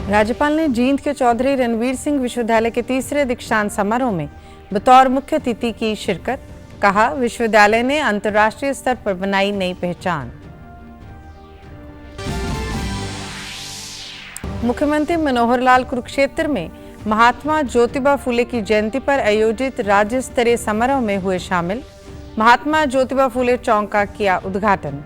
राज्यपाल ने जींद के चौधरी रणवीर सिंह विश्वविद्यालय के तीसरे दीक्षांत समारोह में बतौर मुख्य अतिथि की शिरकत। कहा, विश्वविद्यालय ने अंतर्राष्ट्रीय स्तर पर बनाई नई पहचान। मुख्यमंत्री मनोहर लाल कुरुक्षेत्र में महात्मा ज्योतिबा फुले की जयंती पर आयोजित राज्य स्तरीय समारोह में हुए शामिल। महात्मा ज्योतिबा फुले चौक का किया उद्घाटन।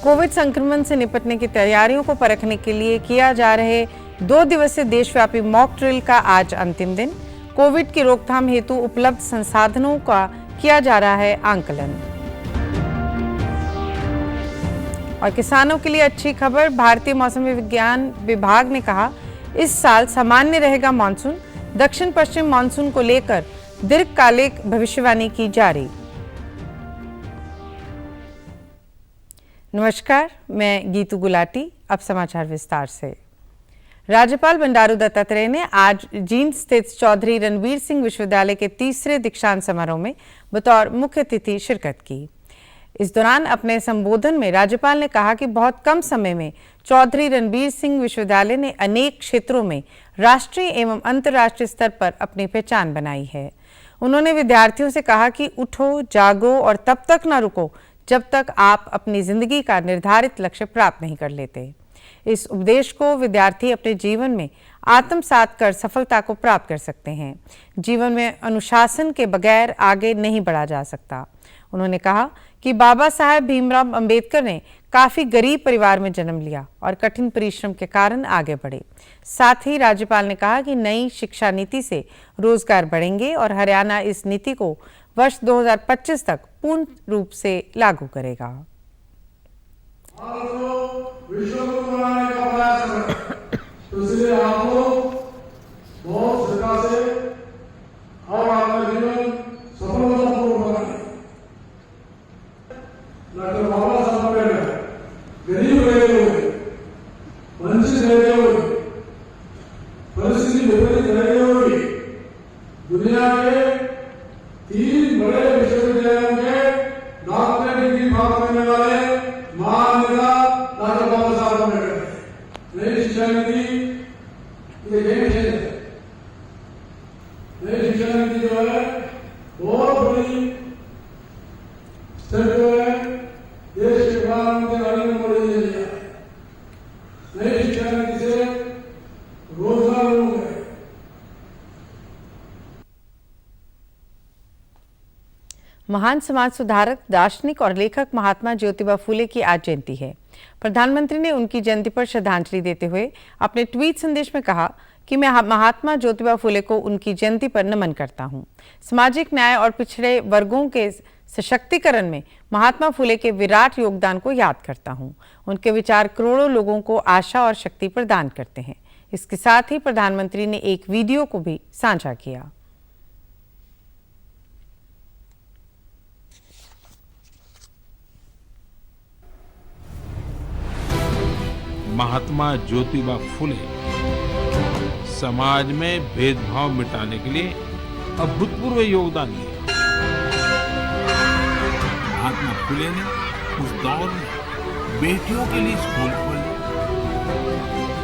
कोविड संक्रमण से निपटने की तैयारियों को परखने के लिए किया जा रहे 2 दिवसीय देशव्यापी मॉक ड्रिल का आज अंतिम दिन। कोविड की रोकथाम हेतु उपलब्ध संसाधनों का किया जा रहा है आंकलन। और किसानों के लिए अच्छी खबर, भारतीय मौसम विज्ञान विभाग ने कहा, इस साल सामान्य रहेगा मानसून। दक्षिण पश्चिम मानसून को लेकर दीर्घकालिक भविष्यवाणी की जारी। नमस्कार, मैं गीतू गुलाटी। अब समाचार विस्तार से। राज्यपाल बंडारू दत्तात्रेय ने आज जींद स्थित चौधरी रणवीर सिंह विश्वविद्यालय के तीसरे दीक्षांत समारोह में बतौर मुख्य अतिथि शिरकत की। इस दौरान अपने संबोधन में राज्यपाल ने कहा कि बहुत कम समय में चौधरी रणवीर सिंह विश्वविद्यालय ने अनेक क्षेत्रों में राष्ट्रीय एवं अंतर्राष्ट्रीय स्तर पर अपनी पहचान बनाई है। उन्होंने विद्यार्थियों से कहा कि उठो, जागो और तब तक न रुको जब तक आप अपनी जिंदगी का निर्धारित लक्ष्य प्राप्त नहीं कर लेते। इस उपदेश को विद्यार्थी अपने जीवन में आत्मसात कर सफलता को प्राप्त कर सकते हैं। जीवन में अनुशासन के बगैर आगे नहीं बढ़ा जा सकता। उन्होंने कहा कि बाबा साहेब भीमराव अंबेडकर ने काफी गरीब परिवार में जन्म लिया और कठिन परिश्रम के कारण आगे बढ़े। साथ ही राज्यपाल ने कहा कि नई शिक्षा नीति से रोजगार बढ़ेंगे और हरियाणा इस नीति को वर्ष 2025 तक पूर्ण रूप से लागू करेगा। विश्व को बनाने का प्रयास करें, तो इसलिए आपको बहुत श्रद्धा से और अपना जीवन सफलतापूर्वक बनाए। डॉक्टर बाबा साहब अम्बेडकर गरीब रहते हुए, वंचित रहते हुए, परिस्थिति विपरीत रहते हुए दुनिया के 3 बड़े विश्वविद्यालयों के डॉक्टरेट डिग्री प्राप्त करने वाले महान नेता डॉक्टर बाबा साहब अम्बेडकर। नई शिक्षा नीति ये गेम चेंजर है। नई शिक्षा नीति जो है बहुत बड़ी स्टेप जो है देश के प्रधानमंत्री नरेंद्र मोदी ने लिया है। नई शिक्षा नीति से रोजगार होंगे। महान समाज सुधारक, दार्शनिक और लेखक महात्मा ज्योतिबा फुले की आज जयंती है। प्रधानमंत्री ने उनकी जयंती पर श्रद्धांजलि देते हुए अपने ट्वीट संदेश में कहा कि मैं महात्मा ज्योतिबा फुले को उनकी जयंती पर नमन करता हूं। सामाजिक न्याय और पिछड़े वर्गों के सशक्तिकरण में महात्मा फुले के विराट योगदान को याद करता हूं। उनके विचार करोड़ों लोगों को आशा और शक्ति प्रदान करते हैं। इसके साथ ही प्रधानमंत्री ने एक वीडियो को भी साझा किया। महात्मा ज्योतिबा फुले समाज में भेदभाव मिटाने के लिए अभूतपूर्व योगदान दिया। महात्मा फुले ने उस दौर में बेटियों के लिए स्कूल खोले,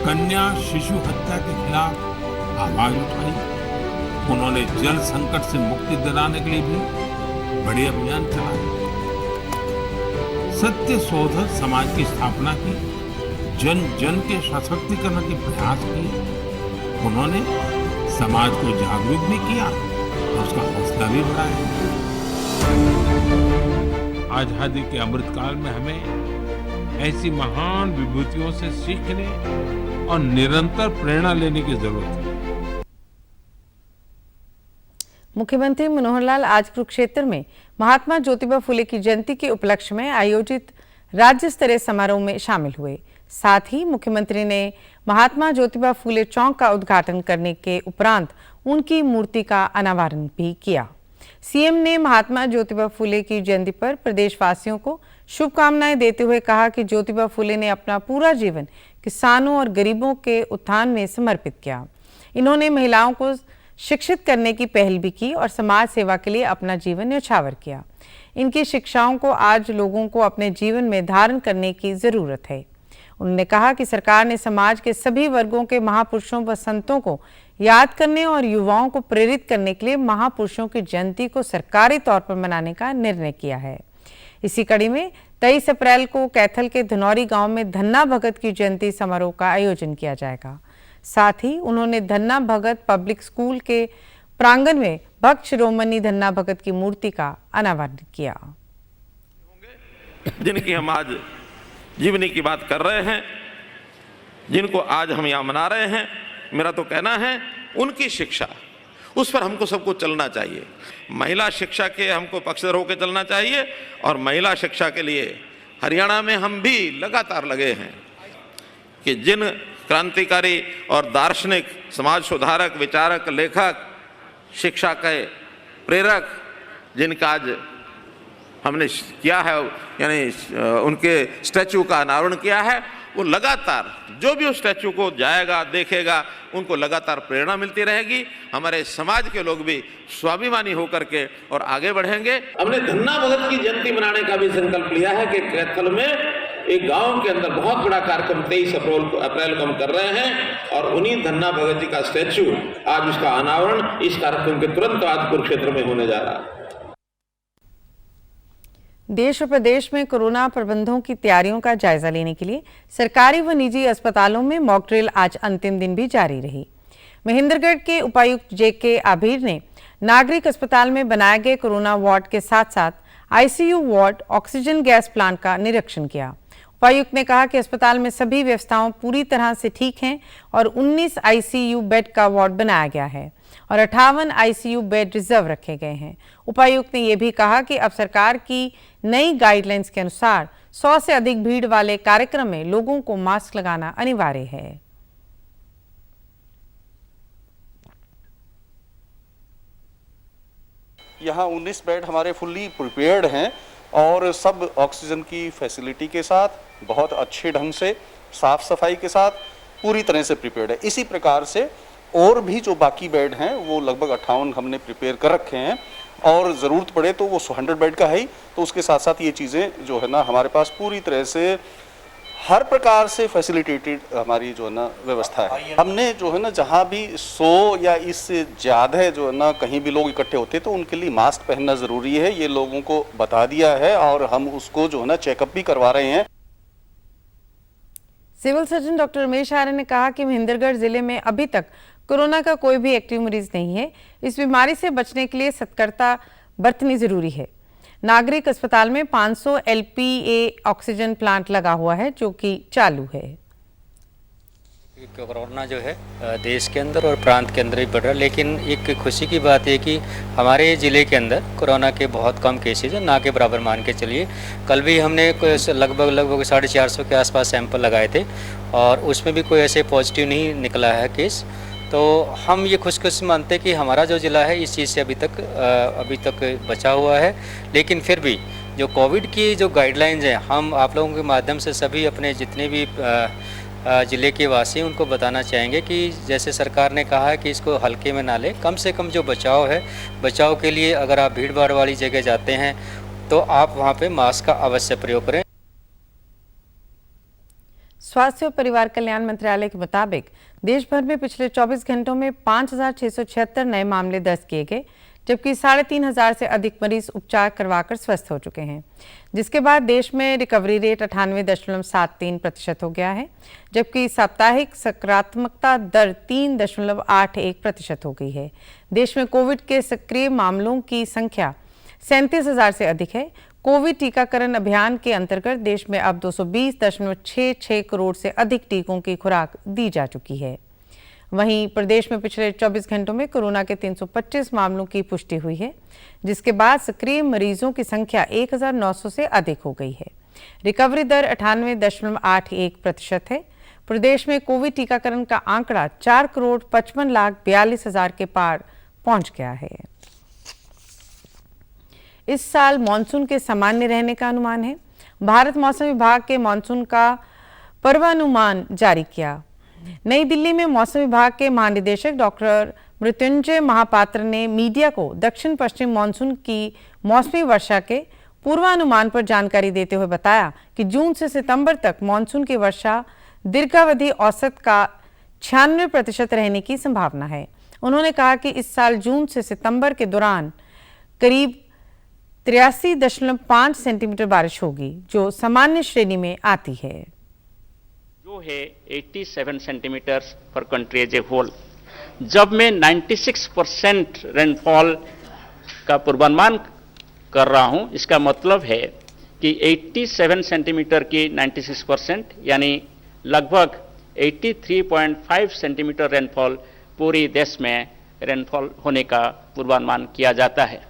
कन्या शिशु हत्या के खिलाफ आवाज उठाई। उन्होंने जल संकट से मुक्ति दिलाने के लिए भी बड़े अभियान चलाए। सत्य शोधक समाज की स्थापना की, जन जन के सशक्तिकरण के प्रयास किए। उन्होंने समाज को जागरूक भी किया और उसका हौसला भी बढ़ाया। आजादी के अमृतकाल में हमें ऐसी महान विभूतियों से सीखने और निरंतर प्रेरणा लेने की जरूरत है। मुख्यमंत्री मनोहर लाल आज कुरुक्षेत्र में महात्मा ज्योतिबा फुले की जयंती के उपलक्ष्य में आयोजित राज्य स्तरीय समारोह में शामिल हुए। साथ ही मुख्यमंत्री ने महात्मा ज्योतिबा फुले चौक का उद्घाटन करने के उपरांत उनकी मूर्ति का अनावरण भी किया। सीएम ने महात्मा ज्योतिबा फुले की जयंती पर प्रदेशवासियों को शुभकामनाएं देते हुए कहा कि ज्योतिबा फुले ने अपना पूरा जीवन किसानों और गरीबों के उत्थान में समर्पित किया। इन्होंने महिलाओं को शिक्षित करने की पहल भी की और समाज सेवा के लिए अपना जीवन न्यौछावर किया। इनकी शिक्षाओं को आज लोगों को अपने जीवन में धारण करने की जरूरत है। उन्होंने कहा कि सरकार ने समाज के सभी वर्गों के महापुरुषों व संतों को याद करने और युवाओं को प्रेरित करने के लिए महापुरुषों की जयंती को सरकारी तौर पर मनाने का निर्णय किया है। इसी कड़ी में 23 अप्रैल को कैथल के धनौरी गांव में धन्ना भगत की जयंती समारोह का आयोजन किया जाएगा। साथ ही उन्होंने धन्ना भगत पब्लिक स्कूल के प्रांगण में भक्त शिरोमणि धन्ना भगत की मूर्ति का अनावरण किया। जिनकी हम आज जीवनी की बात कर रहे हैं, जिनको आज हम यहाँ मना रहे हैं, मेरा तो कहना है उनकी शिक्षा, उस पर हमको सबको चलना चाहिए। महिला शिक्षा के हमको पक्षधर होकर चलना चाहिए और महिला शिक्षा के लिए हरियाणा में हम भी लगातार लगे हैं कि जिन क्रांतिकारी और दार्शनिक, समाज सुधारक, विचारक, लेखक, शिक्षा के प्रेरक जिनका आज हमने किया है, यानी उनके स्टैचू का अनावरण किया है, वो लगातार जो भी उस स्टैचू को जाएगा, देखेगा, उनको लगातार प्रेरणा मिलती रहेगी। हमारे समाज के लोग भी स्वाभिमानी होकर के और आगे बढ़ेंगे। हमने धन्ना भगत की जयंती मनाने का भी संकल्प लिया है कि कैथल में एक गांव के अंदर बहुत बड़ा कार्यक्रम 23 अप्रैल को हम कर रहे हैं और उन्हीं धन्ना भगत जी का स्टैचू आज उसका अनावरण इस कार्यक्रम के तुरंत बाद कुरुक्षेत्र में होने जा रहा है। देश और प्रदेश में कोरोना प्रबंधों की तैयारियों का जायजा लेने के लिए सरकारी व निजी अस्पतालों में मॉक ड्रिल आज अंतिम दिन भी जारी रही। महेंद्रगढ़ के उपायुक्त जेके आभीर ने नागरिक अस्पताल में बनाए गए कोरोना वार्ड के साथ साथ ICU ward, oxygen gas plant का निरीक्षण किया। उपायुक्त ने कहा कि अस्पताल में सभी व्यवस्थाएं पूरी तरह से ठीक हैं और 19 आईसीयू बेड का वार्ड बनाया गया है और 58 आईसीयू बेड रिजर्व रखे गए हैं। उपायुक्त ने यह भी कहा कि अब सरकार की नई गाइडलाइंस के अनुसार 100 से अधिक भीड़ वाले कार्यक्रम में लोगों को मास्क लगाना अनिवार्य है। यहाँ 19 बेड हमारे फुल्ली प्रिपेयर्ड हैं और सब ऑक्सीजन की फैसिलिटी के साथ बहुत अच्छे ढंग से साफ सफाई के साथ पूरी तरह से प्रिपेयर्ड है। इसी प्रकार से और भी जो बाकी बेड हैं वो लगभग 58 हमने प्रिपेयर कर रखे हैं और ज़रूरत पड़े तो वो 100 बेड का है ही, तो उसके साथ साथ ये चीज़ें जो है ना हमारे पास पूरी तरह से हर प्रकार से फैसिलिटेटेड हमारी जो है ना व्यवस्था है। हमने जो है ना जहाँ भी 100 या इससे ज़्यादा जो है ना कहीं भी लोग इकट्ठे होते तो उनके लिए मास्क पहनना ज़रूरी है, ये लोगों को बता दिया है और हम उसको जो है ना चेकअप भी करवा रहे हैं। सिविल सर्जन डॉक्टर रमेश आर्य ने कहा कि महेंद्रगढ़ जिले में अभी तक कोरोना का कोई भी एक्टिव मरीज नहीं है। इस बीमारी से बचने के लिए सतर्कता बरतनी जरूरी है। नागरिक अस्पताल में 500 एलपीए ऑक्सीजन प्लांट लगा हुआ है जो कि चालू है। कोरोना जो है देश के अंदर और प्रांत के अंदर ही बढ़ रहा है, लेकिन एक खुशी की बात है कि हमारे ज़िले के अंदर कोरोना के बहुत कम केसेज हैं, ना के बराबर मान के चलिए। कल भी हमने लगभग 450 के आसपास सैंपल लगाए थे और उसमें भी कोई ऐसे पॉजिटिव नहीं निकला है केस। तो हम ये खुशकिस्मत मानते हैं कि हमारा जो ज़िला है इस चीज़ से अभी तक बचा हुआ है। लेकिन फिर भी जो कोविड की जो गाइडलाइंस हैं, हम आप लोगों के माध्यम से सभी अपने जितने भी ज़िले के वासी उनको बताना चाहेंगे कि जैसे सरकार ने कहा है कि इसको हल्के में ना ले, कम से कम जो बचाव है, बचाव के लिए अगर आप भीड़ भाड़ वाली जगह जाते हैं तो आप वहाँ पे मास्क का अवश्य प्रयोग करें। स्वास्थ्य और परिवार कल्याण मंत्रालय के मुताबिक देश भर में पिछले 24 घंटों में 5,676 नए मामले दर्ज किए गए, जबकि 3,500 से अधिक मरीज उपचार करवाकर स्वस्थ हो चुके हैं, जिसके बाद देश में रिकवरी रेट 98.73% हो गया है, जबकि साप्ताहिक सकारात्मकता दर 3.81% हो गई है। देश में कोविड के सक्रिय मामलों की संख्या 37,000 से अधिक है। कोविड टीकाकरण अभियान के अंतर्गत देश में अब 220.66 करोड़ से अधिक टीकों की खुराक दी जा चुकी है। वहीं प्रदेश में पिछले 24 घंटों में कोरोना के 325 मामलों की पुष्टि हुई है, जिसके बाद सक्रिय मरीजों की संख्या 1,900 से अधिक हो गई है। रिकवरी दर 98.81% है। प्रदेश में कोविड टीकाकरण का आंकड़ा 4,55,42,000 के पार पहुंच गया है। इस साल मानसून के सामान्य रहने का अनुमान है। भारत मौसम विभाग के मानसून का पूर्वानुमान जारी किया। नई दिल्ली में मौसम विभाग के महानिदेशक डॉक्टर मृत्युंजय महापात्र ने मीडिया को दक्षिण पश्चिम मानसून की मौसमी वर्षा के पूर्वानुमान पर जानकारी देते हुए बताया कि जून से सितंबर तक मानसून की वर्षा दीर्घावधि औसत का 96% रहने की संभावना है। उन्होंने कहा कि इस साल जून से सितंबर के दौरान करीब 83.5 सेंटीमीटर बारिश होगी, जो सामान्य श्रेणी में आती है। जो है 87 सेंटीमीटर पर कंट्री एज ए होल। जब मैं 96% रेनफॉल का पूर्वानुमान कर रहा हूं, इसका मतलब है कि 87 सेंटीमीटर की 96% यानी लगभग 83.5 सेंटीमीटर रेनफॉल पूरे देश में रेनफॉल होने का पूर्वानुमान किया जाता है।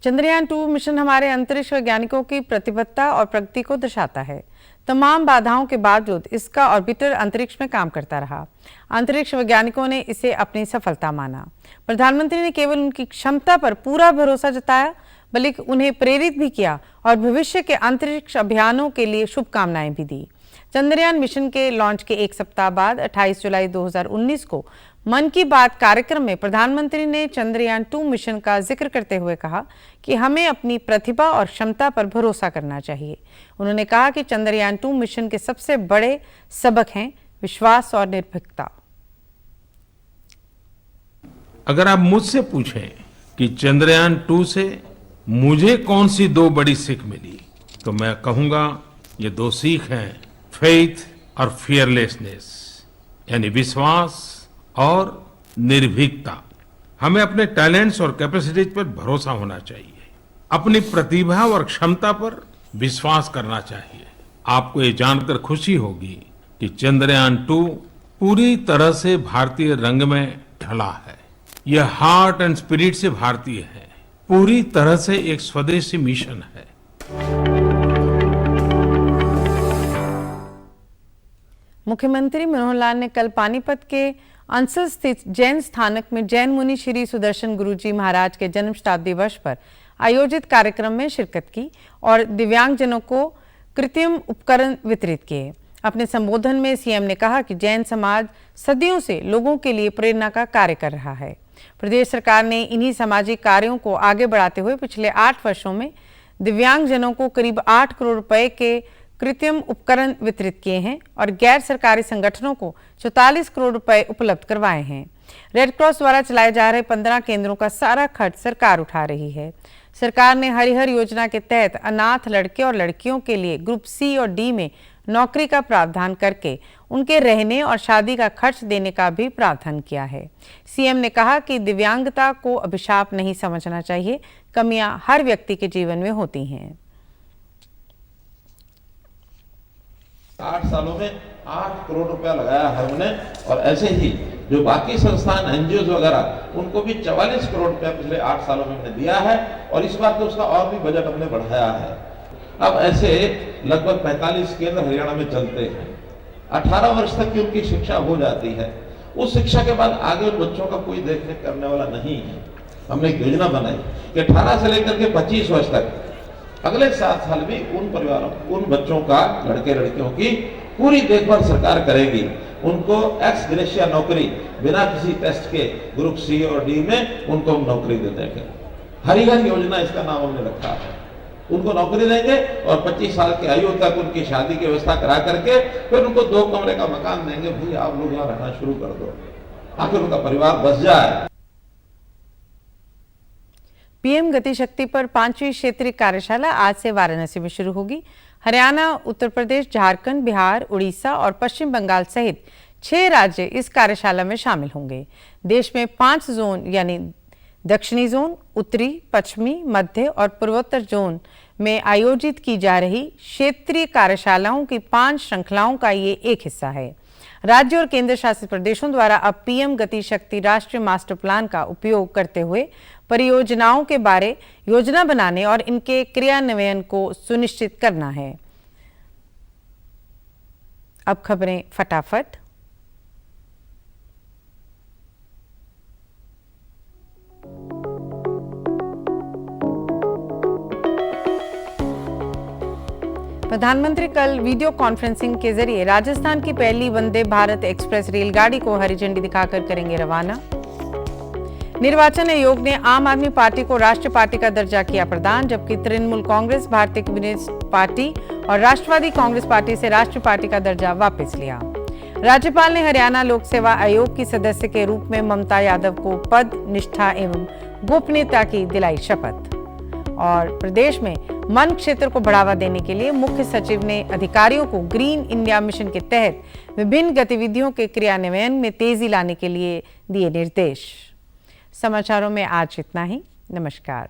चंद्रयान 2 मिशन हमारे अंतरिक्ष वैज्ञानिकों की प्रतिबद्धता और प्रगति को दर्शाता है। तमाम बाधाओं के बावजूद इसका ऑर्बिटर अंतरिक्ष में काम करता रहा। अंतरिक्ष वैज्ञानिकों ने इसे अपनी सफलता माना। प्रधानमंत्री ने केवल उनकी क्षमता पर पूरा भरोसा जताया, बल्कि उन्हें प्रेरित भी किया और भविष्य के अंतरिक्ष अभियानों के लिए शुभकामनाएं भी दी। चंद्रयान मिशन के लॉन्च के एक सप्ताह बाद 28 जुलाई 2019 को मन की बात कार्यक्रम में प्रधानमंत्री ने चंद्रयान 2 मिशन का जिक्र करते हुए कहा कि हमें अपनी प्रतिभा और क्षमता पर भरोसा करना चाहिए। उन्होंने कहा कि चंद्रयान 2 मिशन के सबसे बड़े सबक हैं विश्वास और निर्भीकता। अगर आप मुझसे पूछें कि चंद्रयान 2 से मुझे कौन सी दो बड़ी सीख मिली, तो मैं कहूंगा ये दो सीख हैं फेथ और फियरलेसनेस, यानी विश्वास और निर्भीकता। हमें अपने टैलेंट्स और कैपेसिटीज पर भरोसा होना चाहिए, अपनी प्रतिभा और क्षमता पर विश्वास करना चाहिए। आपको ये जानकर खुशी होगी कि चंद्रयान 2 पूरी तरह से भारतीय रंग में ढला है। यह हार्ट एंड स्पिरिट से भारतीय है, पूरी तरह से एक स्वदेशी मिशन है। मुख्यमंत्री मनोहर लाल ने कल पानीपत के अंसल स्थित जैन स्थानक में जैन मुनि श्री सुदर्शन गुरुजी महाराज के जन्म शताब्दी वर्ष पर आयोजित कार्यक्रम में शिरकत की और दिव्यांगजनों को कृत्रिम उपकरण वितरित किए। अपने संबोधन में सीएम ने कहा कि जैन समाज सदियों से लोगों के लिए प्रेरणा का कार्य कर रहा है। प्रदेश सरकार ने इन्हीं सामाजिक कार्यों को आगे बढ़ाते हुए पिछले 8 वर्षों में दिव्यांगजनों को करीब 8 करोड़ रुपए के कृत्रिम उपकरण वितरित किए हैं और गैर सरकारी संगठनों को 44 करोड़ रुपए उपलब्ध करवाए हैं। रेड क्रॉस द्वारा चलाए जा रहे 15 केंद्रों का सारा खर्च सरकार उठा रही है। सरकार ने हरिहर योजना के तहत अनाथ लड़के और लड़कियों के लिए ग्रुप सी और डी में नौकरी का प्रावधान करके उनके रहने और शादी का खर्च देने का भी प्रावधान किया है। सीएम ने कहा कि दिव्यांगता को अभिशाप नहीं समझना चाहिए, कमियां हर व्यक्ति के जीवन में होती हैं। 8 सालों में 8 करोड़ रुपया लगाया है हमने, और ऐसे ही जो बाकी संस्थान एनजीओ वगैरह उनको भी 44 करोड़ रुपया पिछले 8 सालों में हमने दिया है, और इस बार तो उसका और भी बजट हमने बढ़ाया है। अब ऐसे लगभग 45 केंद्र हरियाणा में चलते हैं। 18 वर्ष तक की उनकी शिक्षा हो जाती है। उस शिक्षा के बाद आगे उन बच्चों का कोई देखरेख करने वाला नहीं है। हमने एक योजना बनाई कि 18 से लेकर के 25 वर्ष तक अगले 7 साल भी उन परिवारों, उन बच्चों का, लड़के लड़कियों की पूरी देखभाल सरकार करेगी। उनको एक्स ग्रेशिया नौकरी बिना किसी टेस्ट के ग्रुप सी और डी में उनको हम नौकरी दे देंगे। हरिहर योजना इसका नाम हमने रखा है। उनको नौकरी देंगे और 25 साल की आयु तक उनकी शादी की व्यवस्था करा करके फिर उनको 2 कमरे का मकान देंगे। भाई आप लोग यहाँ रहना शुरू कर दो, आखिर उनका परिवार बस जाए। पीएम गति शक्ति पर 5वीं क्षेत्रीय कार्यशाला आज से वाराणसी में शुरू होगी। हरियाणा, उत्तर प्रदेश, झारखंड, बिहार, उड़ीसा और पश्चिम बंगाल सहित 6 राज्य इस कार्यशाला में शामिल होंगे। देश में 5 जोन यानी दक्षिणी जोन, उत्तरी, पश्चिमी, मध्य और पूर्वोत्तर जोन में आयोजित की जा रही क्षेत्रीय कार्यशालाओं की 5 श्रृंखलाओं का ये एक हिस्सा है। राज्य और केंद्र शासित प्रदेशों द्वारा अब पीएम गति शक्ति राष्ट्रीय मास्टर प्लान का उपयोग करते हुए परियोजनाओं के बारे योजना बनाने और इनके क्रियान्वयन को सुनिश्चित करना है। अब खबरें फटाफट। प्रधानमंत्री कल वीडियो कॉन्फ्रेंसिंग के जरिए राजस्थान की पहली वंदे भारत एक्सप्रेस रेलगाड़ी को हरी झंडी दिखाकर करेंगे रवाना। निर्वाचन आयोग ने आम आदमी पार्टी को राष्ट्रीय पार्टी का दर्जा किया प्रदान, जबकि तृणमूल कांग्रेस, भारतीय कम्युनिस्ट पार्टी और राष्ट्रवादी कांग्रेस पार्टी से राष्ट्रीय पार्टी का दर्जा वापस लिया। राज्यपाल ने हरियाणा लोक सेवा आयोग की सदस्य के रूप में ममता यादव को पद, निष्ठा एवं गोपनीयता की दिलाई शपथ। और प्रदेश में वन क्षेत्र को बढ़ावा देने के लिए मुख्य सचिव ने अधिकारियों को ग्रीन इंडिया मिशन के तहत विभिन्न गतिविधियों के क्रियान्वयन में तेजी लाने के लिए दिए निर्देश। समाचारों में आज इतना ही। नमस्कार।